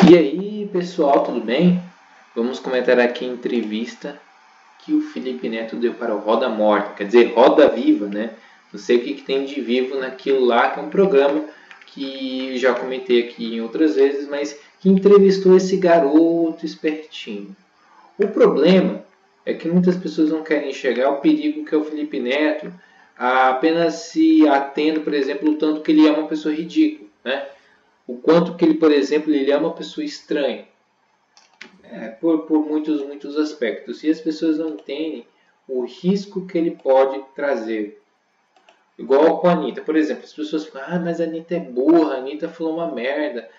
E aí, pessoal, tudo bem? Vamos comentar aqui a entrevista que o Felipe Neto deu para o Roda Morta, quer dizer, Roda Viva, né? Não sei o que tem de vivo naquilo lá, que é um programa que já comentei aqui em outras vezes, mas que entrevistou esse garoto espertinho. O problema é que muitas pessoas não querem enxergar o perigo que é o Felipe Neto, apenas se atendo, por exemplo, o tanto que ele é uma pessoa ridícula, né? O quanto que ele, por exemplo, ele é uma pessoa estranha, por muitos aspectos. E as pessoas não entendem o risco que ele pode trazer. Igual com a Anitta, por exemplo, as pessoas falam, mas a Anitta é burra, a Anitta falou uma merda.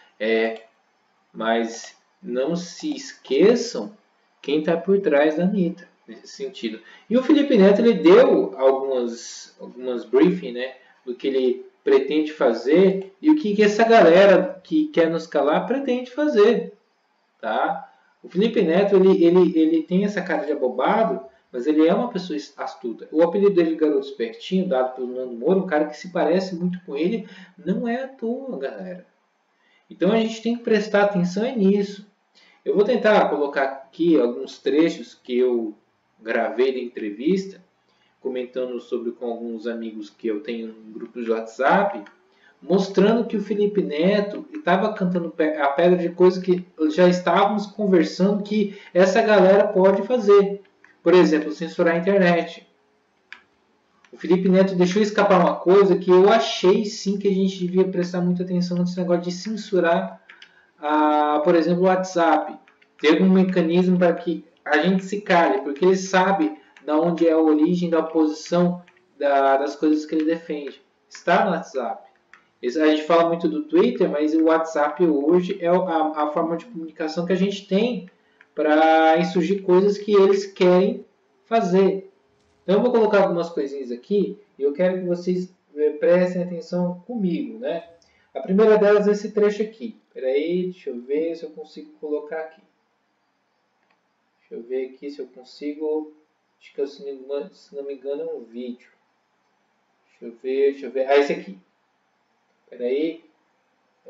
Mas não se esqueçam quem está por trás da Anitta, nesse sentido. E o Felipe Neto, ele deu algumas briefings, né, do que ele pretende fazer e o que essa galera que quer nos calar pretende fazer, tá? O Felipe Neto, ele tem essa cara de abobado, mas ele é uma pessoa astuta. O apelido dele, Garoto Espertinho, dado pelo Nando Moura, um cara que se parece muito com ele, não é à toa, galera. Então a gente tem que prestar atenção nisso. Eu vou tentar colocar aqui alguns trechos que eu gravei da entrevista, comentando sobre com alguns amigos que eu tenho em grupos de WhatsApp, mostrando que o Felipe Neto estava cantando a pedra de coisas que já estávamos conversando que essa galera pode fazer. Por exemplo, censurar a internet. O Felipe Neto deixou escapar uma coisa que eu achei sim que a gente devia prestar muita atenção nesse negócio de censurar, por exemplo, o WhatsApp. Ter algum mecanismo para que a gente se cale, porque ele sabe de onde é a origem da oposição das coisas que ele defende. Está no WhatsApp. A gente fala muito do Twitter, mas o WhatsApp hoje é a forma de comunicação que a gente tem para insurgir coisas que eles querem fazer. Então eu vou colocar algumas coisinhas aqui e eu quero que vocês prestem atenção comigo, né? A primeira delas é esse trecho aqui. Espera aí, deixa eu ver se eu consigo colocar aqui. Deixa eu ver aqui se eu consigo. Acho que se não me engano é um vídeo. Deixa eu ver. Ah, esse aqui. Espera aí.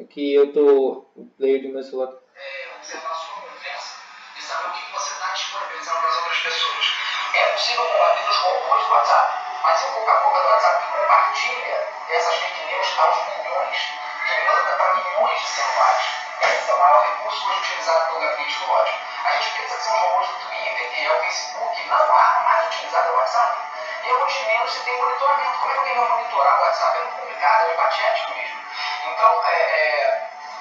Aqui eu tô o player do meu celular. Observar a sua conversa e saber o que você está disponibilizando para as outras pessoas. É possível combater os robôs do WhatsApp, mas é o boca a boca do WhatsApp que compartilha essas fake news aos milhões, que manda para milhões de celulares. Esse é o maior recurso hoje utilizado pelo gabinete do ódio. A gente pensa que são os robôs do Twitter, que é o Facebook. Não, a arma mais utilizada é o WhatsApp. E é onde menos se tem monitoramento. Como é que alguém vai monitorar o WhatsApp? É muito complicado, é um debate ético mesmo. Então,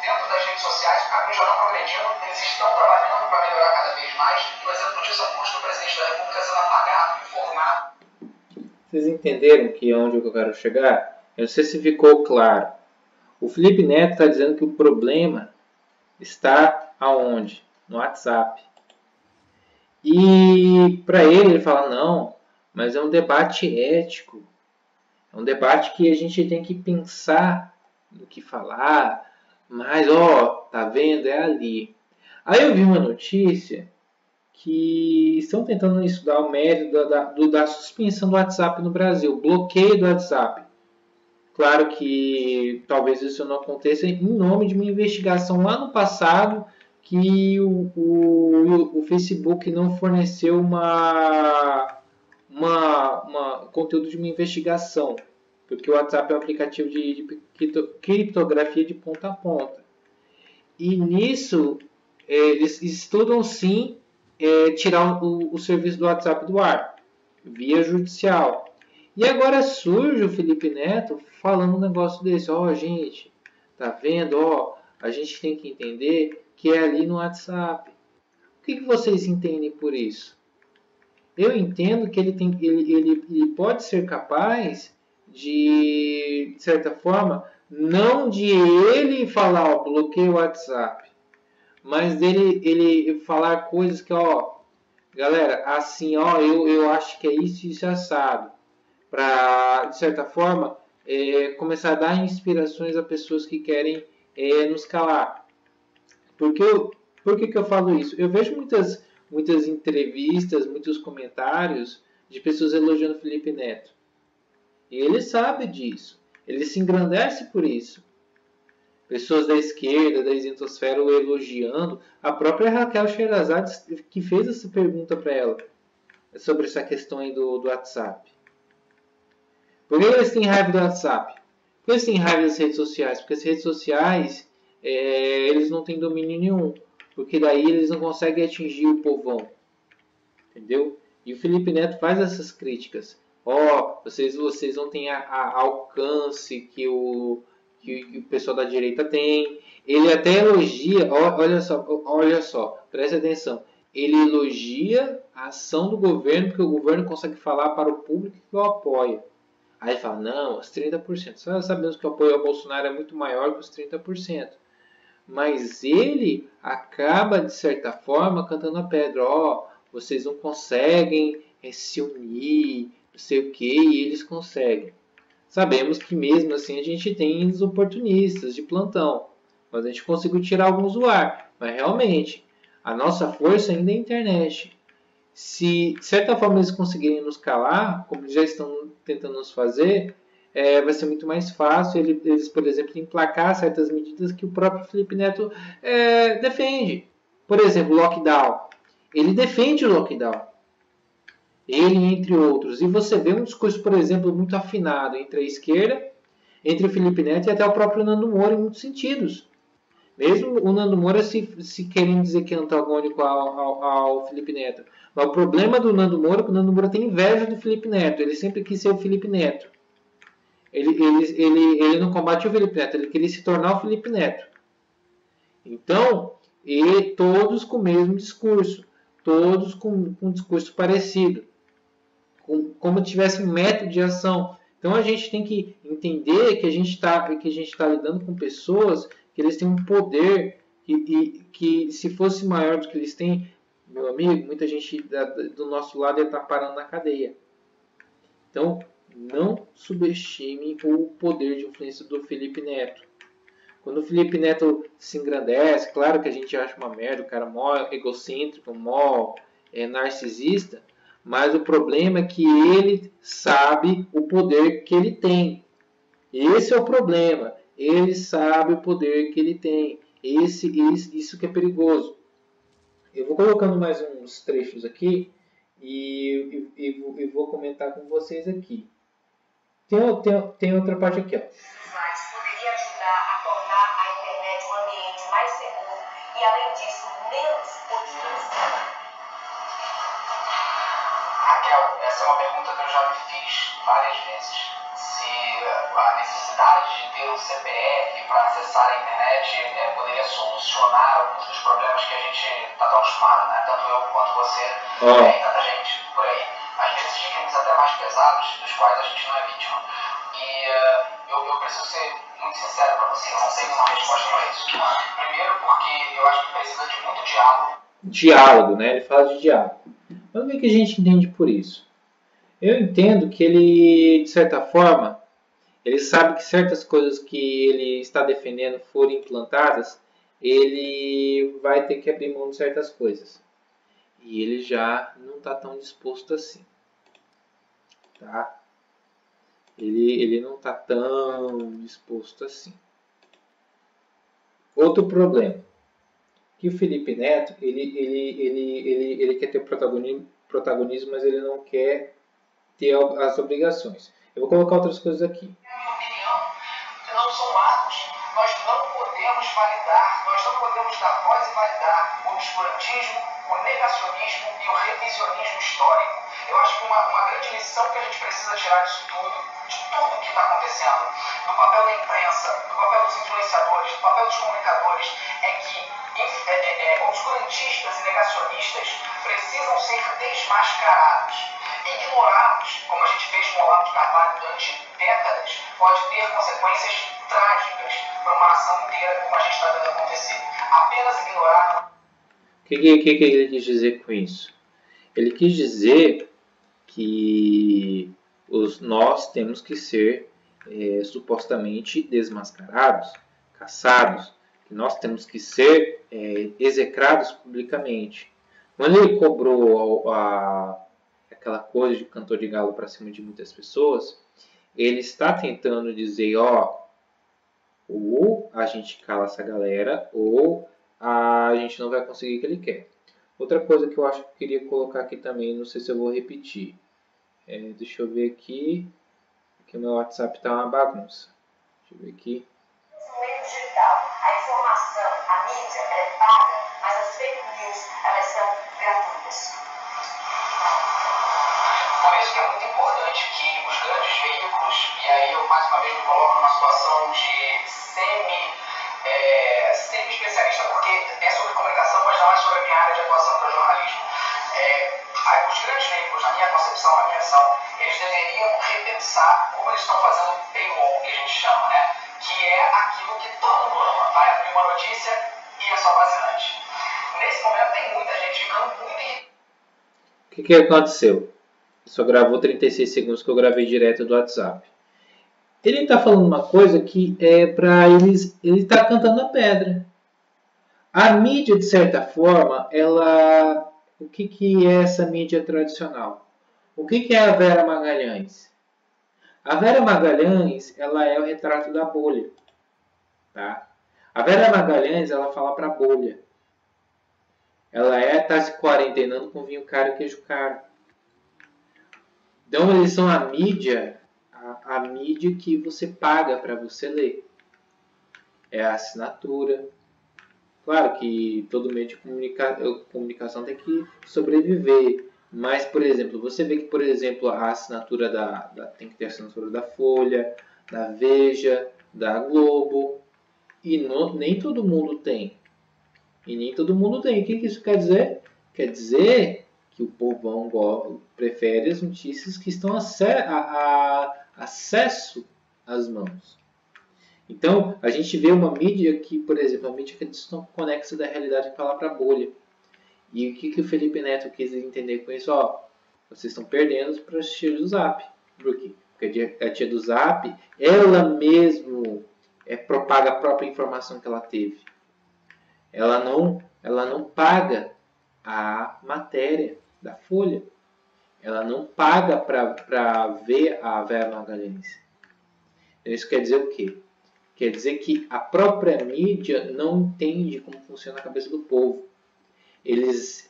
dentro das redes sociais, o caminho já está progredindo, eles estão trabalhando para melhorar cada vez mais. Um exemplo disso é o post do presidente da República sendo apagado, informado. Vocês entenderam que onde eu quero chegar? Eu não sei se ficou claro. O Felipe Neto está dizendo que o problema está aonde? No WhatsApp. E para ele fala, não, mas é um debate ético. É um debate que a gente tem que pensar no que falar, mas tá vendo? É ali. Aí eu vi uma notícia que estão tentando estudar o método da suspensão do WhatsApp no Brasil, bloqueio do WhatsApp. Claro que talvez isso não aconteça em nome de uma investigação lá no passado que o Facebook não forneceu conteúdo de uma investigação, porque o WhatsApp é um aplicativo de criptografia de ponta a ponta. E nisso eles estudam sim tirar o serviço do WhatsApp do ar, via judicial. E agora surge o Felipe Neto falando um negócio desse. Gente, tá vendo? A gente tem que entender que é ali no WhatsApp. O que vocês entendem por isso? Eu entendo que ele pode ser capaz de certa forma, não de ele falar, bloqueia o WhatsApp, mas dele ele falar coisas que, galera, assim, eu acho que é isso assado. Para, de certa forma, começar a dar inspirações a pessoas que querem nos calar. Por que eu falo isso? Eu vejo muitas entrevistas, muitos comentários de pessoas elogiando Felipe Neto. E ele sabe disso. Ele se engrandece por isso. pessoas da esquerda, da isentosfera o elogiando. A própria Raquel Sherazade que fez essa pergunta para ela sobre essa questão aí do WhatsApp. Por que eles têm raiva do WhatsApp? Por que eles têm raiva das redes sociais? Porque as redes sociais eles não têm domínio nenhum. Porque daí eles não conseguem atingir o povão. Entendeu? E o Felipe Neto faz essas críticas. Vocês não têm a alcance que o pessoal da direita tem. Ele até elogia, olha só, preste atenção. Ele elogia a ação do governo, porque o governo consegue falar para o público que o apoia. Aí ele fala, não, os 30%. Nós sabemos que o apoio ao Bolsonaro é muito maior que os 30%. Mas ele acaba, de certa forma, cantando a pedra. Vocês não conseguem se unir, não sei o que, e eles conseguem. Sabemos que mesmo assim a gente tem os oportunistas de plantão. Mas a gente conseguiu tirar alguns do ar. Mas realmente, a nossa força ainda é a internet. Se de certa forma eles conseguirem nos calar, como já estão tentando nos fazer, vai ser muito mais fácil eles, por exemplo, emplacar certas medidas que o próprio Felipe Neto defende. Por exemplo, o lockdown. Ele defende o lockdown. Ele, entre outros. E você vê um discurso, por exemplo, muito afinado entre a esquerda, entre o Felipe Neto e até o próprio Nando Moura em muitos sentidos. Mesmo o Nando Moura se querendo dizer que é antagônico ao Felipe Neto. Mas o problema do Nando Moura é que o Nando Moura tem inveja do Felipe Neto. Ele sempre quis ser o Felipe Neto. Ele não combate o Felipe Neto, ele queria se tornar o Felipe Neto. Então, todos com o mesmo discurso. Todos com um discurso parecido. Como tivesse um método de ação. Então a gente tem que entender que a gente está lidando com pessoas que eles têm um poder que se fosse maior do que eles têm, meu amigo, muita gente do nosso lado ia estar parando na cadeia. Então não subestime o poder de influência do Felipe Neto. Quando o Felipe Neto se engrandece, claro que a gente acha uma merda, o cara mó egocêntrico, mó narcisista, mas o problema é que ele sabe o poder que ele tem. Esse é o problema. Ele sabe o poder que ele tem. Isso que é perigoso. Eu vou colocando mais uns trechos aqui e vou comentar com vocês aqui. Tem outra parte aqui, ó. Poderia ajudar a tornar a internet um ambiente mais seguro e, além disso, menos otimista. Raquel, essa é uma pergunta que eu já me fiz várias vezes. Se a necessidade de ter um CPF para acessar a internet poderia solucionar alguns dos problemas que a gente está tão acostumado, né? Tanto eu quanto você e tanta gente por aí. Às vezes de crimes até mais pesados, dos quais a gente não é vítima. E eu preciso ser muito sincero para você, eu não tenho uma resposta para isso. Primeiro porque eu acho que precisa de muito diálogo. Diálogo, né? Ele fala de diálogo. Mas o que a gente entende por isso? Eu entendo que ele, de certa forma, ele sabe que certas coisas que ele está defendendo forem implantadas, ele vai ter que abrir mão de certas coisas. E ele já não está tão disposto assim. Tá? Ele não está tão disposto assim. Outro problema. Que o Felipe Neto, ele quer ter protagonismo, mas ele não quer ter as obrigações. Eu vou colocar outras coisas aqui. Minha opinião, não são atos. Nós não podemos validar, nós não podemos dar voz e validar o obscurantismo, o negacionismo e o revisionismo histórico. Eu acho que uma grande lição que a gente precisa tirar disso tudo, de tudo que está acontecendo, do papel da imprensa, do papel dos influenciadores, do papel dos comunicadores, é que obscurantistas e negacionistas precisam ser desmascarados. Ignorá-los, como a gente fez com o Olavo de Carvalho durante décadas, pode ter consequências trágicas para uma nação inteira, como a gente está vendo acontecer. Apenas ignorar. O que ele quis dizer com isso? Ele quis dizer que nós temos que ser supostamente desmascarados, caçados, que nós temos que ser execrados publicamente. Quando ele cobrou aquela coisa de cantor de galo para cima de muitas pessoas, ele está tentando dizer, Ou a gente cala essa galera, ou a gente não vai conseguir o que ele quer. Outra coisa que eu acho que eu queria colocar aqui também, não sei se eu vou repetir. Deixa eu ver aqui, que o meu WhatsApp está uma bagunça. Deixa eu ver aqui. No meio digital, a informação, a mídia é paga, mas as fake news, elas são gratuitas. Por isso que é muito importante que os grandes veículos, e aí eu mais uma vez me coloco numa situação de semi-especialista, porque é sobre comunicação, mas não é sobre a minha área de atuação, que é o jornalismo. Os grandes veículos, na minha concepção, na minha visão, eles deveriam repensar como eles estão fazendo o paywall, que a gente chama, né? Que é aquilo que todo mundo ama. Vai abrir uma notícia e é só para assinante. Nesse momento tem muita gente ficando muito irritada. O que aconteceu? Só gravou 36 segundos que eu gravei direto do WhatsApp. Ele está falando uma coisa que é para eles. Ele está cantando a pedra. A mídia, de certa forma, ela. O que é essa mídia tradicional? O que é a Vera Magalhães? A Vera Magalhães, ela é o retrato da bolha. Tá? A Vera Magalhães, ela fala para a bolha. Ela tá se quarentenando com vinho caro e queijo caro. Então, eles são a mídia que você paga para você ler. É a assinatura. Claro que todo meio de comunicação tem que sobreviver. Mas, por exemplo, você vê que, por exemplo, a assinatura tem que ter a assinatura da Folha, da Veja, da Globo. E nem todo mundo tem. E nem todo mundo tem. O que isso quer dizer? Quer dizer que o povão prefere as notícias que estão acesso às mãos. Então, a gente vê uma mídia que, por exemplo, a mídia que é desconexa da realidade que fala para a bolha. E o que o Felipe Neto quis entender com isso? Vocês estão perdendo para as tias do Zap. Por quê? Porque a tia do Zap, ela mesmo propaga a própria informação que ela teve. Ela não paga a matéria da Folha. Ela não paga para ver a Vera Magalhães. Isso quer dizer o quê? Quer dizer que a própria mídia não entende como funciona a cabeça do povo. Eles,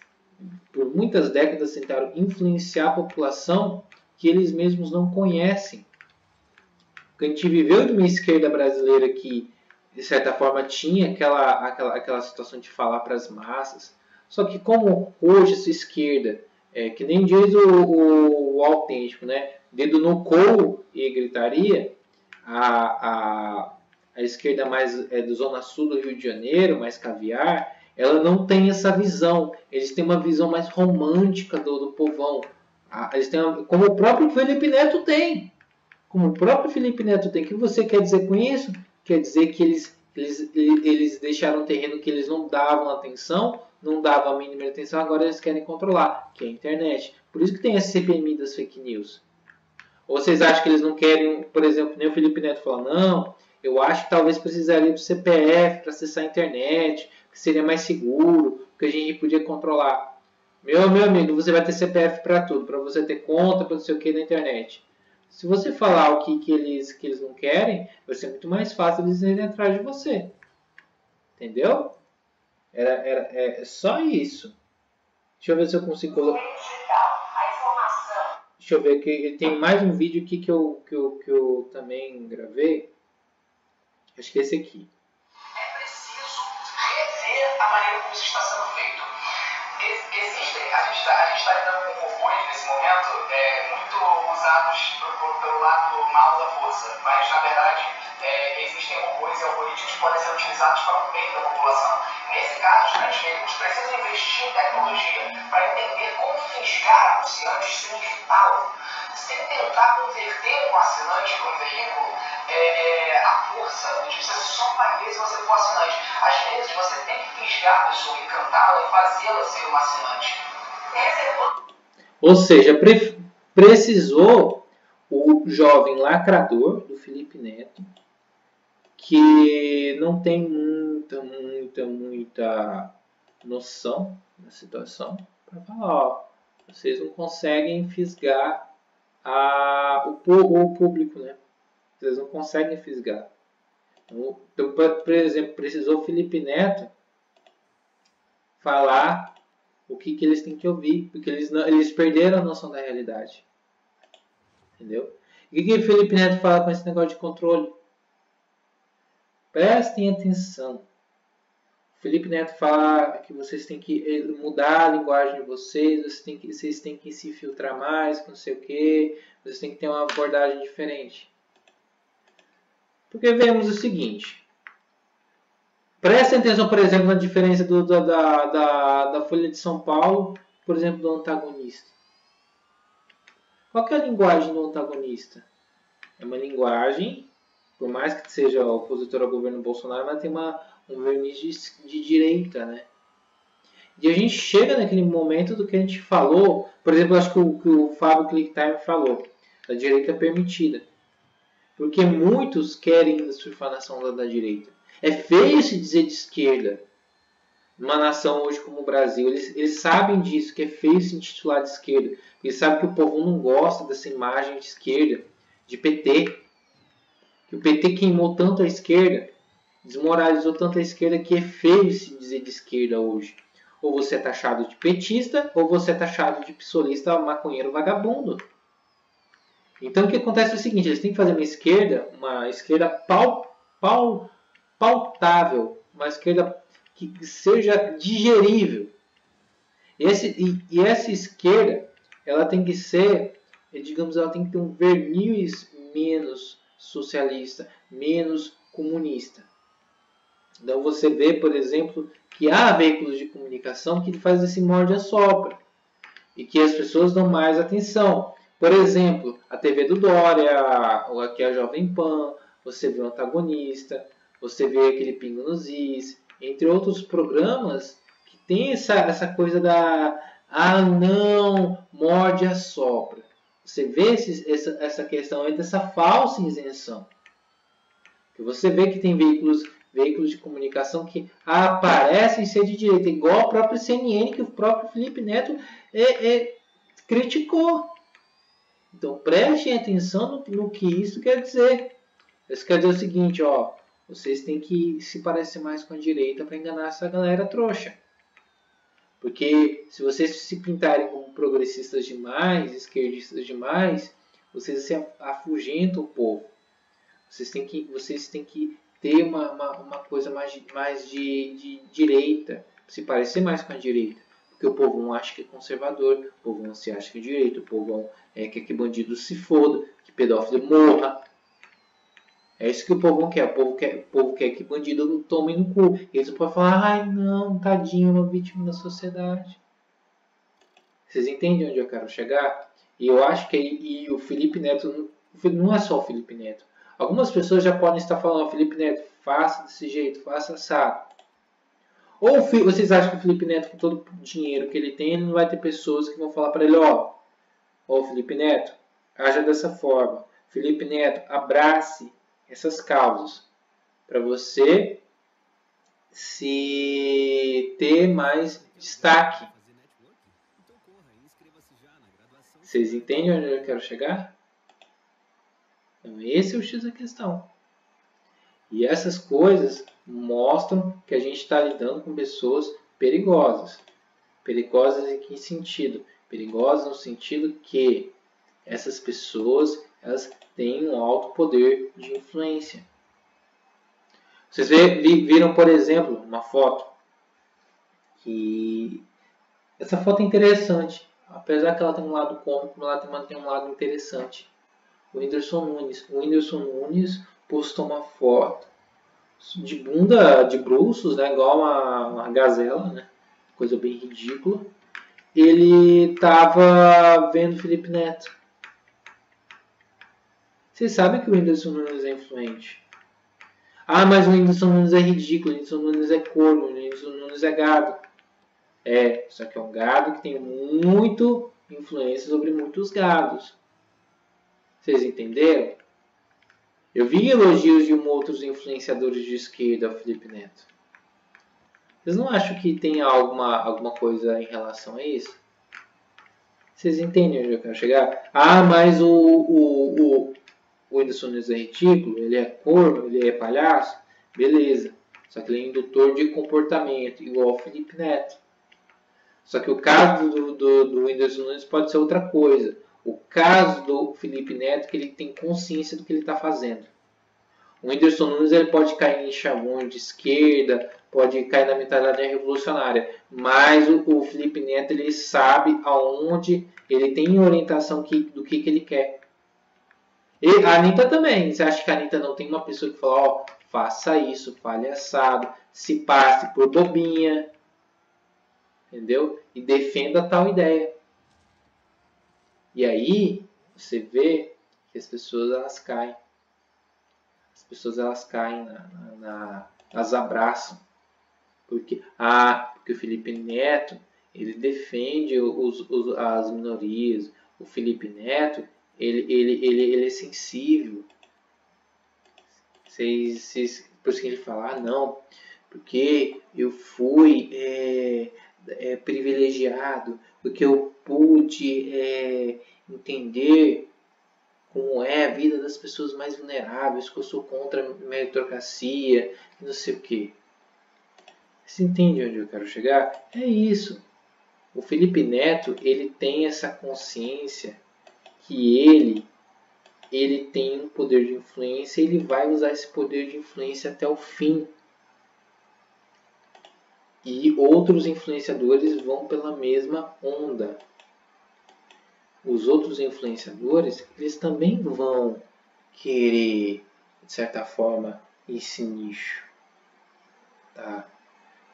por muitas décadas, tentaram influenciar a população que eles mesmos não conhecem. Porque a gente viveu de uma esquerda brasileira que, de certa forma, tinha aquela situação de falar para as massas. Só que como hoje essa esquerda, que nem diz o autêntico, né? Dedo no couro e gritaria, a esquerda mais do Zona Sul do Rio de Janeiro, mais caviar, ela não tem essa visão. Eles têm uma visão mais romântica do povão. Eles têm como o próprio Felipe Neto tem. Como o próprio Felipe Neto tem. O que você quer dizer com isso? Quer dizer que eles deixaram um terreno que eles não davam atenção, não davam a mínima atenção, agora eles querem controlar, que é a internet. Por isso que tem a CPMI das fake news. Ou vocês acham que eles não querem, por exemplo, nem o Felipe Neto falou, não, eu acho que talvez precisaria do CPF para acessar a internet, que seria mais seguro, que a gente podia controlar. Meu amigo, você vai ter CPF para tudo, para você ter conta, para não sei o que na internet. Se você falar o que eles não querem, vai ser muito mais fácil eles irem atrás de você. Entendeu? É só isso. Deixa eu ver se eu consigo colocar. Deixa eu ver que tem mais um vídeo aqui que eu também gravei. Acho que é esse aqui. É preciso rever a maneira como isso está sendo feito. A gente está lidando com robôs nesse momento muito usados pelo lado mal da força, mas na verdade existem robôs e algoritmos que podem ser utilizados para o bem da população. Nesse caso, os grandes veículos precisam investir em tecnologia para entender como fisgar anunciantes sem irritá-lo, sem tentar converter um assinante para um veículo. A força da notícia só vai ver se você for assinante. Às vezes você tem que fisgar a pessoa, encantá-la e fazê-la ser um assinante. Ou seja, precisou o jovem lacrador do Felipe Neto, que não tem muita noção da situação, para falar, vocês não conseguem fisgar o público, né? Vocês não conseguem fisgar. Então, por exemplo, precisou o Felipe Neto falar o que eles têm que ouvir, porque eles perderam a noção da realidade. Entendeu? E o que o Felipe Neto fala com esse negócio de controle? Prestem atenção. O Felipe Neto fala que vocês têm que mudar a linguagem de vocês têm que se filtrar mais, não sei o que, vocês têm que ter uma abordagem diferente. Porque vemos o seguinte. Prestem atenção, por exemplo, na diferença da Folha de São Paulo, por exemplo, do antagonista. Qual que é a linguagem do antagonista? É uma linguagem, por mais que seja opositor ao governo Bolsonaro, mas tem um verniz de direita, né? E a gente chega naquele momento do que a gente falou, por exemplo, acho que o Fábio Clicktime falou, da direita permitida. Porque muitos querem surfar na onda da direita. É feio se dizer de esquerda. Numa nação hoje como o Brasil, eles sabem disso, que é feio se intitular de esquerda. Eles sabem que o povo não gosta dessa imagem de esquerda, de PT. Que o PT queimou tanto a esquerda, desmoralizou tanto a esquerda, que é feio se dizer de esquerda hoje. Ou você é taxado de petista, ou você é taxado de psolista, maconheiro, vagabundo. Então o que acontece é o seguinte, eles têm que fazer uma esquerda pautável, uma esquerda que seja digerível. E essa esquerda, ela tem que ser, digamos, ela tem que ter um verniz menos socialista, menos comunista. Então você vê, por exemplo, que há veículos de comunicação que fazem esse morde-a-sopra e que as pessoas dão mais atenção. Por exemplo, a TV do Dória, ou aqui a Jovem Pan, você vê o Antagonista, você vê aquele Pingo nos Is, entre outros programas que tem essa coisa da não, morde-a-sopra. Você vê essa questão aí dessa falsa isenção. Que você vê que tem veículos de comunicação que aparecem ser de direita, igual o próprio CNN, que o próprio Felipe Neto criticou. Então prestem atenção no que isso quer dizer. Isso quer dizer o seguinte, ó, vocês têm que se parecer mais com a direita para enganar essa galera trouxa. Porque se vocês se pintarem como progressistas demais, esquerdistas demais, vocês se afugentam o povo. Vocês têm que ter uma coisa mais de direita, se parecer mais com a direita. Porque o povo não acha que é conservador, o povo não se acha que é direita, o povo quer que bandido se foda, que pedófilo morra. É isso que o povo quer. O povo quer que bandido tome no cu. Eles não podem falar, ai não, tadinho, uma vítima da sociedade. Vocês entendem onde eu quero chegar? E eu acho que o Felipe Neto, não é só o Felipe Neto. Algumas pessoas já podem estar falando, Felipe Neto, faça desse jeito, faça assado. Ou vocês acham que o Felipe Neto, com todo o dinheiro que ele tem, ele não vai ter pessoas que vão falar para ele, ó, Felipe Neto, haja dessa forma. Felipe Neto, abrace essas causas para você se ter mais destaque. Vocês entendem onde eu quero chegar? Então esse é o X da questão. E essas coisas mostram que a gente está lidando com pessoas perigosas. Perigosas em que sentido? Perigosas no sentido que essas pessoas elas têm um alto poder de influência. Vocês viram, por exemplo, uma foto que essa foto é interessante, apesar que ela tem um lado cômico, ela tem um lado interessante. O Whindersson Nunes postou uma foto de bunda, de bruços, né, igual uma gazela, né, coisa bem ridícula. Ele estava vendo Felipe Neto. Vocês sabem que o Whindersson Nunes é influente. Ah, mas o Whindersson Nunes é ridículo, o Whindersson Nunes é corno, o Whindersson Nunes é gado. Só que é um gado que tem muito influência sobre muitos gados. Vocês entenderam? Eu vi elogios de outros influenciadores de esquerda ao Felipe Neto. Vocês não acham que tem alguma coisa em relação a isso? Vocês entendem onde eu quero chegar? Ah, mas o Whindersson Nunes é ridículo, ele é corno, ele é palhaço, beleza. Só que ele é indutor de comportamento, igual o Felipe Neto. Só que o caso do Whindersson Nunes pode ser outra coisa. O caso do Felipe Neto é que ele tem consciência do que ele está fazendo. O Whindersson Nunes ele pode cair em chavões de esquerda, pode cair na mentalidade revolucionária, mas o Felipe Neto ele sabe aonde ele tem orientação do que ele quer. E a Anitta também. Você acha que a Anitta não tem uma pessoa que fala, ó, faça isso, fale assado, se passe por bobinha, entendeu? E defenda tal ideia. E aí você vê que as pessoas elas caem. As pessoas elas caem, elas abraçam. Porque o Felipe Neto ele defende as minorias. O Felipe Neto ele é sensível. Por isso que ele fala, não, porque eu fui privilegiado, porque eu pude entender como é a vida das pessoas mais vulneráveis, que eu sou contra a meritocracia, não sei o que. Você entende onde eu quero chegar? É isso. O Felipe Neto, ele tem essa consciência que ele tem um poder de influência e ele vai usar esse poder de influência até o fim. E outros influenciadores vão pela mesma onda. Os outros influenciadores, eles também vão querer, de certa forma, esse nicho. Tá?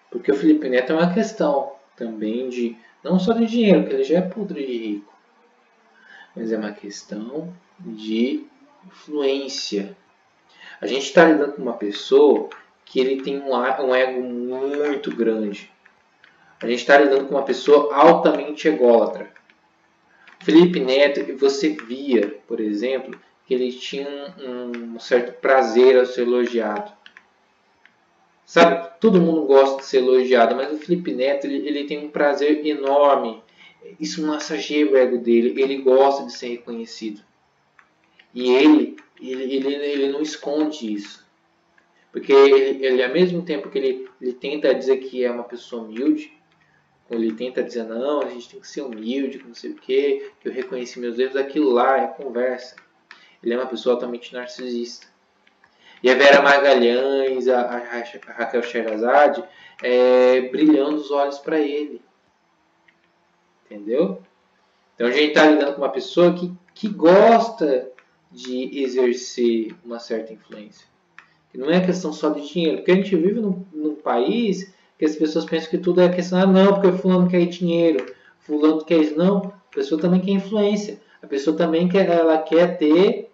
Porque o Felipe Neto é uma questão também de, não só de dinheiro, porque ele já é podre de rico, mas é uma questão de influência. A gente está lidando com uma pessoa que ele tem um ego muito grande. A gente está lidando com uma pessoa altamente ególatra. Felipe Neto, você via, por exemplo, que ele tinha um certo prazer ao ser elogiado. Sabe, todo mundo gosta de ser elogiado, mas o Felipe Neto ele tem um prazer enorme. Isso massageia o ego dele, ele gosta de ser reconhecido. E ele não esconde isso. Porque ele ao mesmo tempo que ele tenta dizer que é uma pessoa humilde, ele tenta dizer, não, a gente tem que ser humilde, que não sei o que eu reconheci meus erros, aquilo lá é conversa. Ele é uma pessoa altamente narcisista. E a Vera Magalhães, a Raquel Sherazade, brilhando os olhos para ele. Entendeu? Então a gente está lidando com uma pessoa que gosta de exercer uma certa influência. Que não é questão só de dinheiro. Porque a gente vive num país que as pessoas pensam que tudo é questão, não, porque fulano quer dinheiro, fulano quer isso. Não, a pessoa também quer influência. A pessoa também quer ter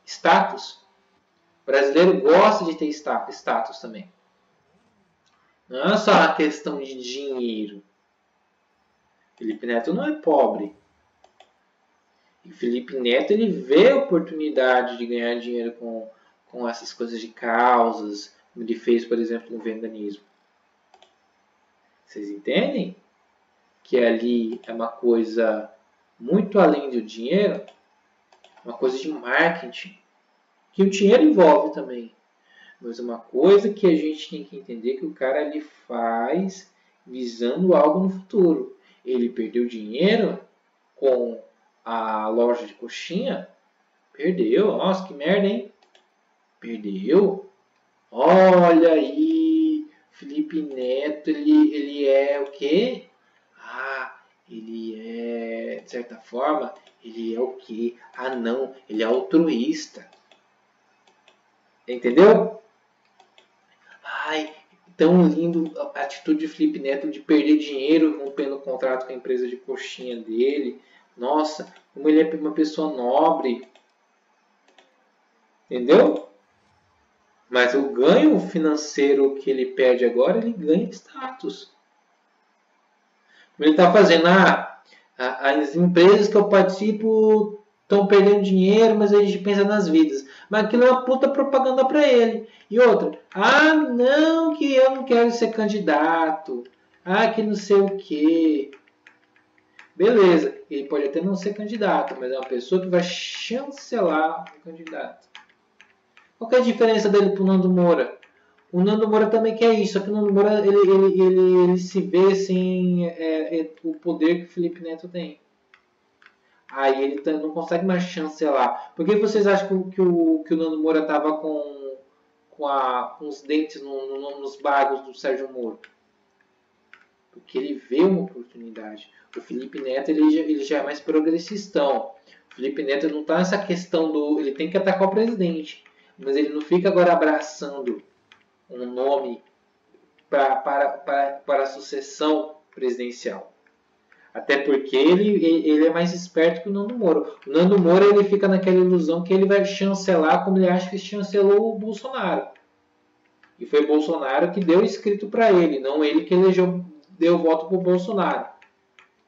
status. O brasileiro gosta de ter status também. Não é só uma questão de dinheiro. Felipe Neto não é pobre. E Felipe Neto ele vê a oportunidade de ganhar dinheiro com essas coisas de causas, como ele fez, por exemplo, no veganismo. Vocês entendem? Que ali é uma coisa muito além do dinheiro, uma coisa de marketing, que o dinheiro envolve também. Mas uma coisa que a gente tem que entender que o cara ele faz visando algo no futuro. Ele perdeu dinheiro com a loja de coxinha? Perdeu. Nossa, que merda, hein? Perdeu? Olha aí, Felipe Neto, ele é o quê? Ele é, de certa forma, ele é o quê? Não, ele é altruísta. Entendeu? Tão lindo a atitude de Felipe Neto de perder dinheiro rompendo o contrato com a empresa de coxinha dele. Nossa, como ele é uma pessoa nobre. Entendeu? Mas o ganho financeiro que ele perde agora, ele ganha status. Ele está fazendo, as empresas que eu participo estão perdendo dinheiro, mas a gente pensa nas vidas. Mas aquilo é uma puta propaganda para ele. E outra, não, que eu não quero ser candidato. Que não sei o quê. Beleza, ele pode até não ser candidato, mas é uma pessoa que vai chancelar o candidato. Qual que é a diferença dele para o Nando Moura? O Nando Moura também quer isso, só que o Nando Moura ele se vê sem o poder que o Felipe Neto tem. Aí ele não consegue mais chancelar. Por que vocês acham que o Nando Moura estava com os dentes nos bagos do Sérgio Moro? Porque ele vê uma oportunidade. O Felipe Neto ele já é mais progressistão. O Felipe Neto não está nessa questão do... Ele tem que atacar o presidente. Mas ele não fica agora abraçando um nome para a sucessão presidencial. Até porque ele é mais esperto que o Nando Moura. O Nando Moura ele fica naquela ilusão que ele vai chancelar como ele acha que chancelou o Bolsonaro. E foi o Bolsonaro que deu escrito para ele, não ele que deu voto para o Bolsonaro.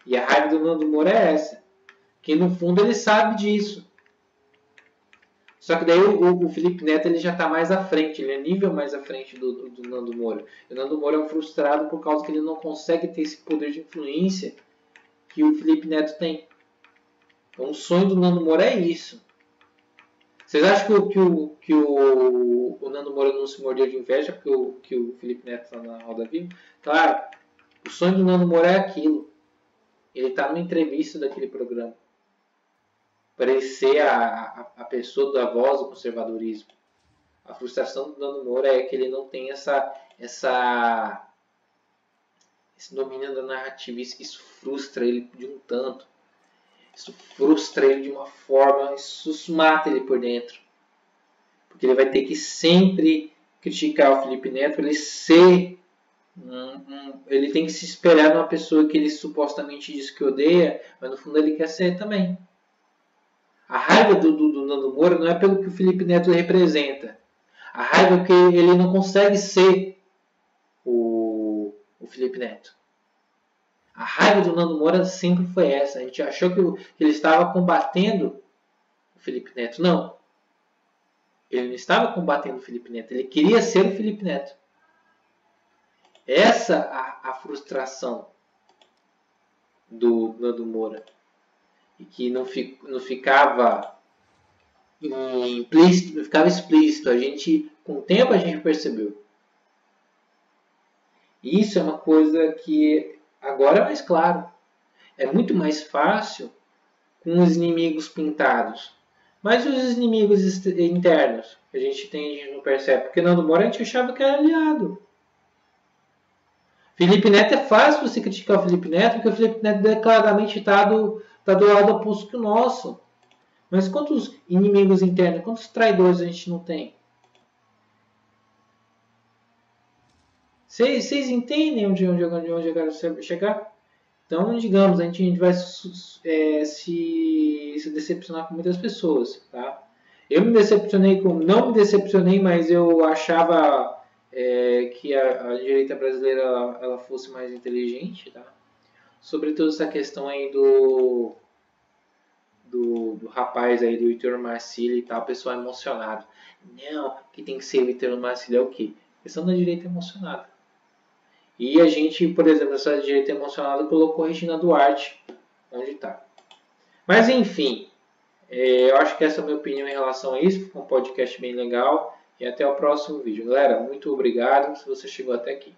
E a raiva do Nando Moura é essa. Que no fundo ele sabe disso. Só que daí o Felipe Neto ele já está mais à frente, ele é nível mais à frente do Nando Moura. E o Nando Moura é um frustrado por causa que ele não consegue ter esse poder de influência que o Felipe Neto tem. Então o sonho do Nando Moura é isso. Vocês acham que o Nando Moura não se mordeu de inveja porque que o Felipe Neto está na Roda Viva? Claro, o sonho do Nando Moura é aquilo. Ele está numa entrevista daquele programa. Parecer a pessoa da voz do conservadorismo. A frustração do Nando Moura é que ele não tem esse domínio da narrativa. Isso frustra ele de um tanto. Isso frustra ele de uma forma, isso mata ele por dentro. Porque ele vai ter que sempre criticar o Felipe Neto, ele tem que se espelhar numa pessoa que ele supostamente diz que odeia, mas no fundo ele quer ser também. A raiva do Nando Moura não é pelo que o Felipe Neto representa. A raiva é que ele não consegue ser o Felipe Neto. A raiva do Nando Moura sempre foi essa. A gente achou que ele estava combatendo o Felipe Neto. Não. Ele não estava combatendo o Felipe Neto. Ele queria ser o Felipe Neto. Essa a frustração do Nando Moura. E que não ficava implícito, não ficava explícito. Com o tempo a gente percebeu. E isso é uma coisa que agora é mais claro. É muito mais fácil com os inimigos pintados. Mas os inimigos internos que a gente não percebe. Porque Nando Moura a gente achava que era aliado. Felipe Neto é fácil você criticar o Felipe Neto, porque o Felipe Neto declaradamente está do lado oposto que o nosso. Mas quantos inimigos internos, quantos traidores a gente não tem? Vocês entendem onde eu quero chegar? Então, digamos, a gente vai se decepcionar com muitas pessoas, tá? Eu não me decepcionei, mas eu achava que a direita brasileira ela fosse mais inteligente, tá? Sobretudo essa questão aí do rapaz aí, do Heitor Marcílio e tal, o pessoal emocionado. Não, que tem que ser o Heitor Marcílio é o quê? A questão da direita emocionada. E a gente, por exemplo, essa direita emocionada colocou Regina Duarte onde está. Mas enfim, eu acho que essa é a minha opinião em relação a isso. Foi um podcast bem legal. E até o próximo vídeo. Galera, muito obrigado se você chegou até aqui.